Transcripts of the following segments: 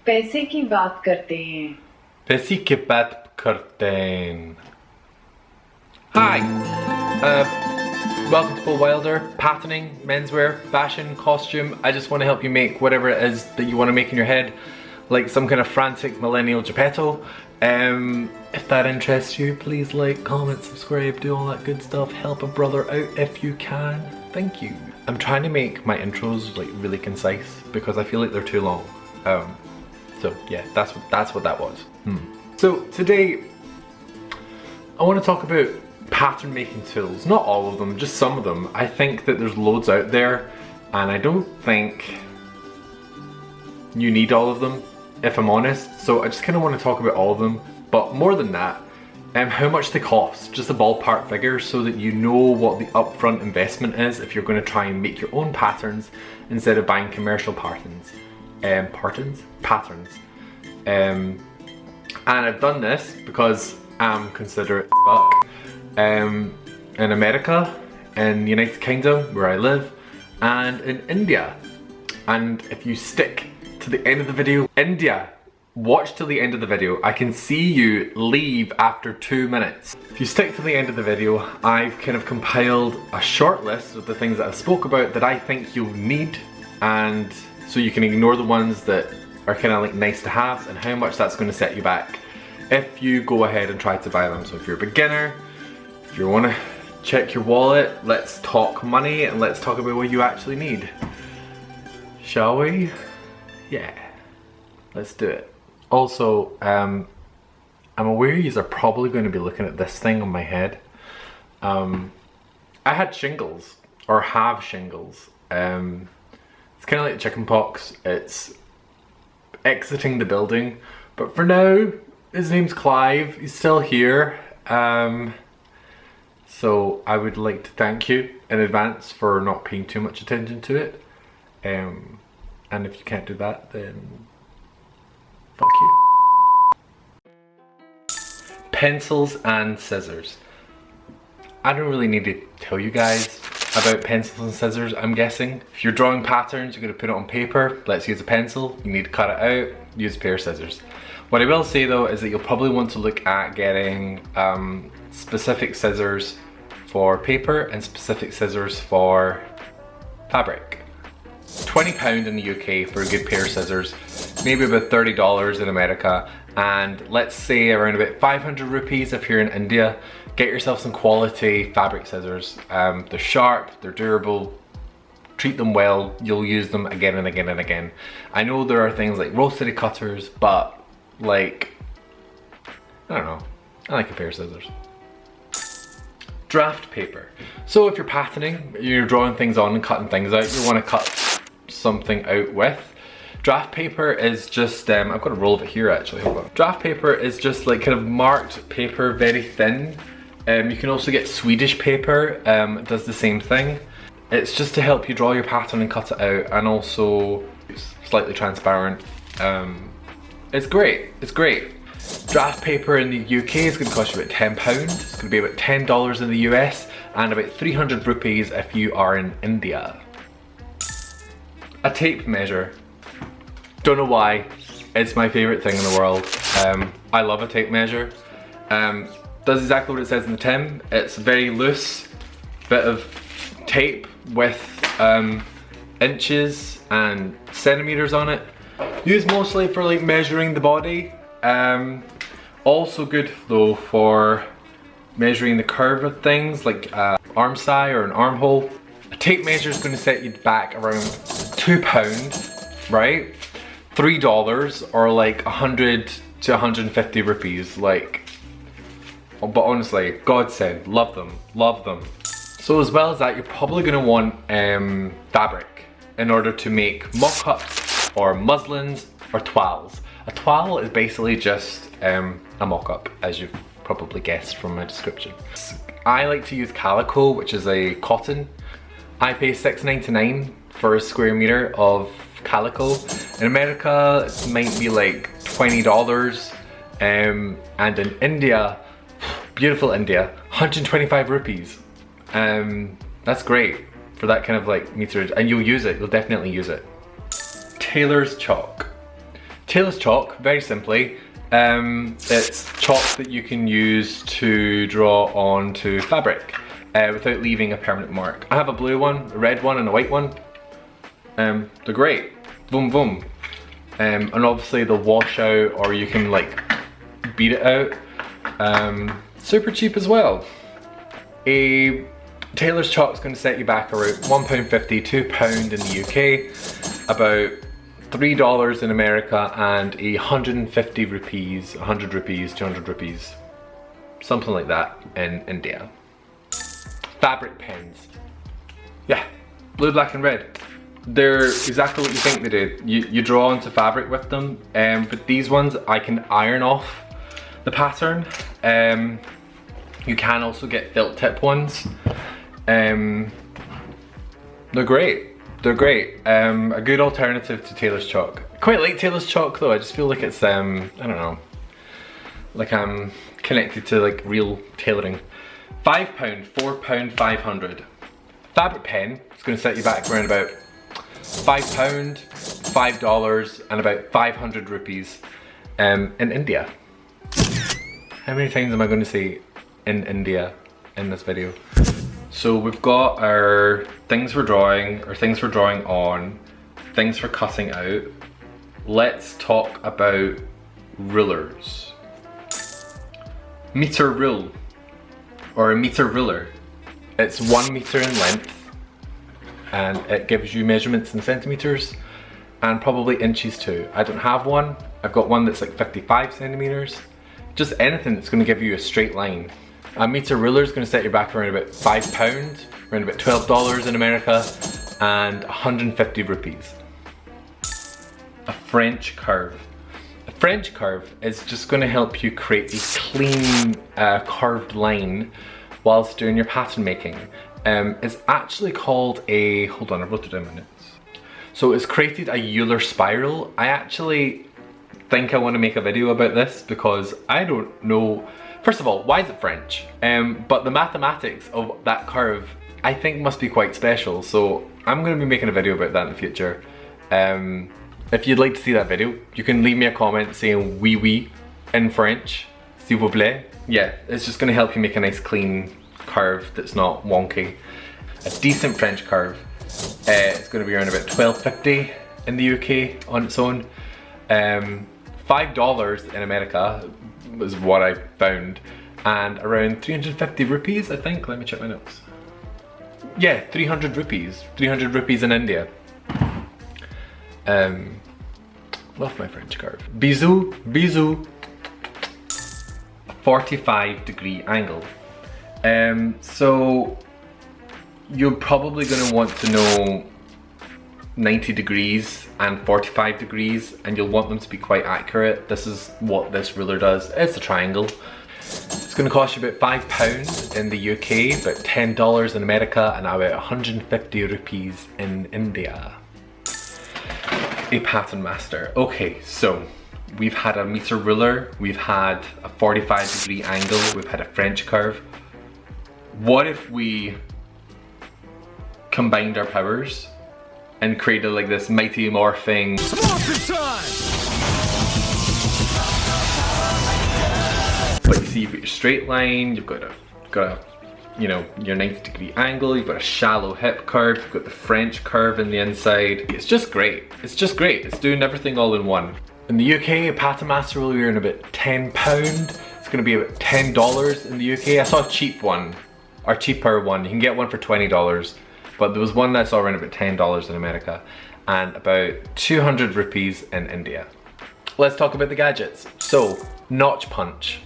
पैसे की बात करते हैं। पैसे की बात करते हैं. Hi, welcome to Paul Wilder. Patterning, menswear, fashion, costume. I just want to help you make whatever it is that you want to make in your head, like some kind of frantic millennial Geppetto. If that interests you, please like, comment, subscribe, do all that good stuff. Help a brother out if you can. Thank you. I'm trying to make my intros like really concise because I feel like they're too long. So yeah, that's what that was. So today I want to talk about pattern making tools. Not all of them, just some of them. I think that there's loads out there and I don't think you need all of them, if I'm honest. So I just kind of want to talk about all of them, but more than that, how much they cost, just a ballpark figure so that you know what the upfront investment is if you're going to try and make your own patterns instead of buying commercial patterns. And I've done this because I'm considerate fuck. In America, in the United Kingdom where I live, and in India. And if you stick to the end of the video, India, watch till the end of the video. I can see you leave after 2 minutes. If you stick to the end of the video, I've kind of compiled a short list of the things that I spoke about that I think you'll need, and so you can ignore the ones that are kind of like nice to have and how much that's going to set you back if you go ahead and try to buy them. So if you're a beginner, if you want to check your wallet, let's talk money and let's talk about what you actually need. Shall we? Yeah, let's do it. Also, I'm aware you are probably going to be looking at this thing on my head. I had shingles, or have shingles. It's kind of like chickenpox. It's exiting the building, but for now, his name's Clive. He's still here. So I would like to thank you in advance for not paying too much attention to it. And if you can't do that, then fuck you. Pencils and scissors. I don't really need to tell you guys about pencils and scissors, I'm guessing. If you're drawing patterns, you're going to put it on paper. Let's use a pencil. You need to cut it out. Use a pair of scissors. What I will say though is that you'll probably want to look at getting specific scissors for paper and specific scissors for fabric. £20 in the UK for a good pair of scissors, maybe about $30 in America, and let's say around about 500 rupees if you're in India. Get yourself some quality fabric scissors. They're sharp, they're durable, treat them well, you'll use them again and again and again. I know there are things like roasted cutters, but like, I don't know, I like a pair of scissors. Draft paper. So if you're patterning, you're drawing things on and cutting things out, you want to cut something out with. Draft paper is just, I've got a roll of it here actually, hold on. Draft paper is just like kind of marked paper, very thin. You can also get Swedish paper, it does the same thing. It's just to help you draw your pattern and cut it out, and also it's slightly transparent. It's great, it's great. Draft paper in the UK is going to cost you about £10. It's going to be about $10 in the US and about 300 rupees if you are in India. A tape measure. Don't know why, it's my favourite thing in the world. I love a tape measure. Does exactly what it says in the tin. It's a very loose bit of tape with inches and centimetres on it. Used mostly for like measuring the body. Also good though for measuring the curve of things like arm side or an armhole. A tape measure is going to set you back around £2, right? $3 or like 100 to 150 rupees. Like, but honestly, godsend, love them, love them. So as well as that, you're probably going to want fabric in order to make mock-ups or muslins or toiles. A toile is basically just a mock-up, as you've probably guessed from my description. I like to use calico, which is a cotton. I pay $6.99 for a square meter of calico. In America, it might be like $20, and in India, beautiful India, 125 rupees. That's great for that kind of like meterage, and you'll use it, you'll definitely use it. Tailors Chalk. Tailors Chalk, very simply. It's chalk that you can use to draw onto fabric without leaving a permanent mark. I have a blue one, a red one and a white one. They're great. Boom boom. And obviously they'll wash out, or you can like beat it out. Super cheap as well. A Tailors Chalk is going to set you back around £1.50, £2 in the UK, about $3 in America, and 150 rupees, 100 rupees, 200 rupees, something like that in India. Fabric pens. Yeah, blue, black and red. They're exactly what you think they do. You draw onto fabric with them, but these ones I can iron off the pattern. You can also get felt tip ones. They're great. They're great. A good alternative to Tailors Chalk. Quite like Tailors Chalk though. I just feel like it's I don't know, like I'm connected to like real tailoring. £5, £4, 500. Fabric pen is going to set you back around about £5, $5 and about 500 rupees in India. How many times am I going to say in India in this video? So we've got our things for drawing, or things for drawing on, things for cutting out. Let's talk about rulers. Meter rule, or a meter ruler. It's 1 meter in length, and it gives you measurements in centimeters and probably inches too. I don't have one. I've got one that's like 55 centimeters. Just anything that's going to give you a straight line. A meter ruler is going to set you back around about £5, around about $12 in America, and 150 rupees. A French curve. A French curve is just going to help you create a clean curved line whilst doing your pattern making. It's actually called a, hold on, I wrote it down in my notes. So it's created a Euler spiral. I actually think I want to make a video about this because I don't know. First of all, why is it French? But the mathematics of that curve I think must be quite special, so I'm going to be making a video about that in the future. If you'd like to see that video, you can leave me a comment saying oui oui in French, s'il vous plaît. Yeah, it's just going to help you make a nice clean curve that's not wonky. A decent French curve. It's going to be around about $12.50 in the UK on its own. $5 in America was what I found, and around 350 rupees I think. Let me check my notes. Yeah, 300 rupees. 300 rupees in India. Love my French curve. Bisous, bisous. 45-degree angle. So you're probably going to want to know 90 degrees and 45 degrees, and you'll want them to be quite accurate. This is what this ruler does. It's a triangle. It's going to cost you about £5 in the UK, about $10 in America, and about 150 rupees in India. A pattern master. Okay, so we've had a meter ruler, we've had a 45-degree angle, we've had a French curve. What if we combined our powers and created like this mighty morphing? But you see, you've got your straight line, you've got a you know, your 90-degree angle, you've got a shallow hip curve, you've got the French curve in the inside. It's just great. It's just great. It's doing everything all in one. In the UK, a pattern master will be around about £10. It's going to be about $10 in the UK. I saw a cheap one, or cheaper one. You can get one for $20, but there was one that I saw around about $10 in America, and about 200 rupees in India. Let's talk about the gadgets. So, notch punch.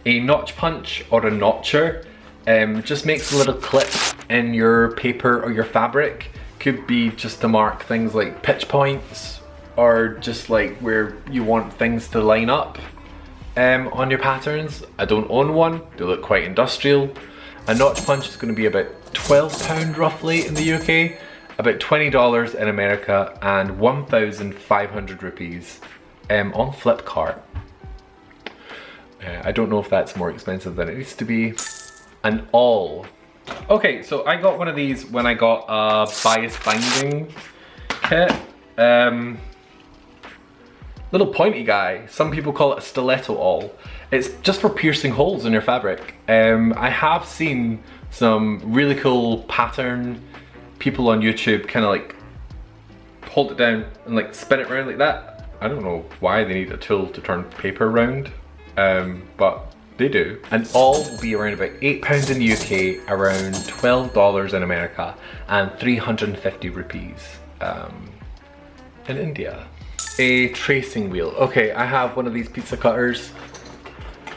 A notch punch or a notcher just makes a little clip in your paper or your fabric. Could be just to mark things like pitch points, or just like where you want things to line up on your patterns. I don't own one, they look quite industrial. A notch punch is going to be about £12 roughly in the UK, about $20 in America, and 1,500 rupees on FlipKart. I don't know if that's more expensive than it needs to be. An awl. Okay, so I got one of these when I got a bias binding kit. Little pointy guy. Some people call it a stiletto awl. It's just for piercing holes in your fabric. I have seen some really cool pattern people on YouTube kind of like hold it down and like spin it around like that. I don't know why they need a tool to turn paper around, but they do. And all will be around about £8 in the UK, around $12 in America, and 350 rupees in India. A tracing wheel. Okay, I have one of these pizza cutters.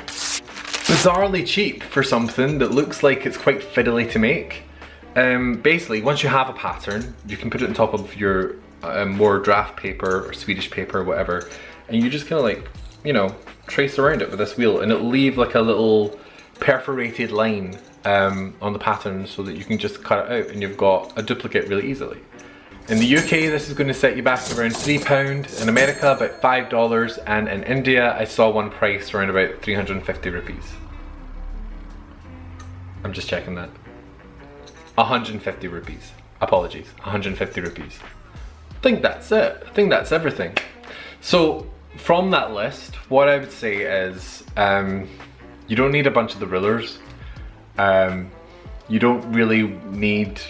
Bizarrely cheap for something that looks like it's quite fiddly to make. Basically, once you have a pattern, you can put it on top of your more draft paper or Swedish paper or whatever, and you just kind of like, you know, trace around it with this wheel, and it'll leave like a little perforated line on the pattern so that you can just cut it out and you've got a duplicate really easily. In the UK, this is going to set you back around £3, in America about $5, and in India I saw one priced around about 350 rupees. I'm just checking that. 150 rupees. Apologies, 150 rupees. I think that's it. I think that's everything. So from that list, what I would say is you don't need a bunch of the rulers. You don't really need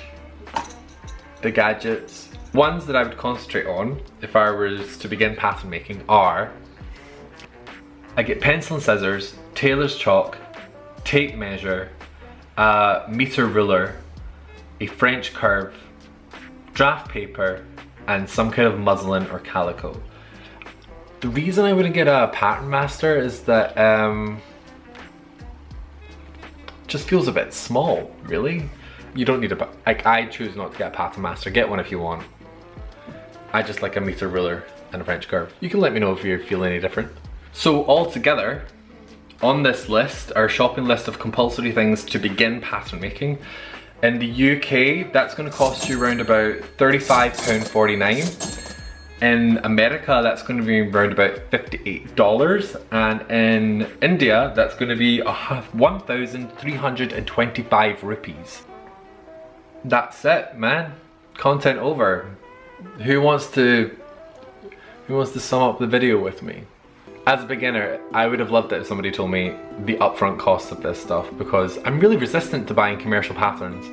the gadgets. Ones that I would concentrate on if I was to begin pattern making are, I get pencil and scissors, Tailors Chalk, tape measure, a meter ruler, a French curve, draft paper, and some kind of muslin or calico. The reason I wouldn't get a pattern master is that just feels a bit small, really. You don't need a, like, I choose not to get a pattern master. Get one if you want. I just like a meter ruler and a French curve. You can let me know if you feel any different. So all-together, on this list, our shopping list of compulsory things to begin pattern making, in the UK, that's going to cost you around about £35.49. In America, that's going to be around about $58. And in India, that's going to be 1,325 rupees. That's it, man. Content over. Who wants to sum up the video with me? As a beginner, I would have loved it if somebody told me the upfront costs of this stuff, because I'm really resistant to buying commercial patterns.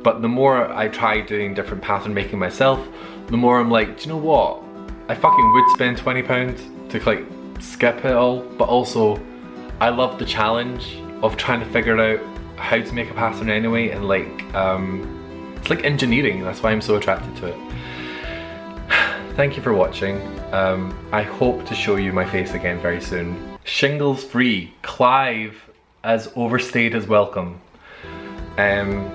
But the more I try doing different pattern making myself, the more I'm like, do you know what? I fucking would spend £20 to like skip it all, but also I love the challenge of trying to figure out how to make a pattern anyway, and like it's like engineering. That's why I'm so attracted to it. Thank you for watching. I hope to show you my face again very soon. Shingles free. Clive as overstayed as welcome. I'm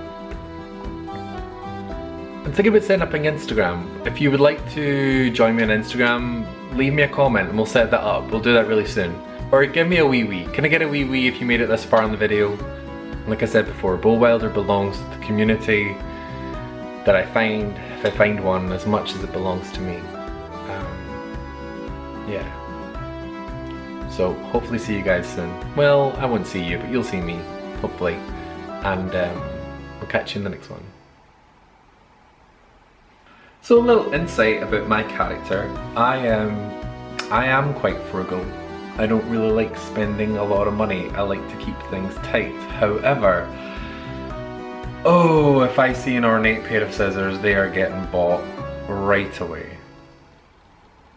thinking about setting up an Instagram. If you would like to join me on Instagram, leave me a comment and we'll set that up. We'll do that really soon. Or give me a wee wee. Can I get a wee wee if you made it this far in the video? Like I said before, Bow Wilder belongs to the community that I find, if I find one, as much as it belongs to me. Yeah. So hopefully see you guys soon. Well, I won't see you, but you'll see me, hopefully. And we'll catch you in the next one. So a little insight about my character. I am quite frugal. I don't really like spending a lot of money. I like to keep things tight. However, oh, if I see an ornate pair of scissors, they are getting bought right away.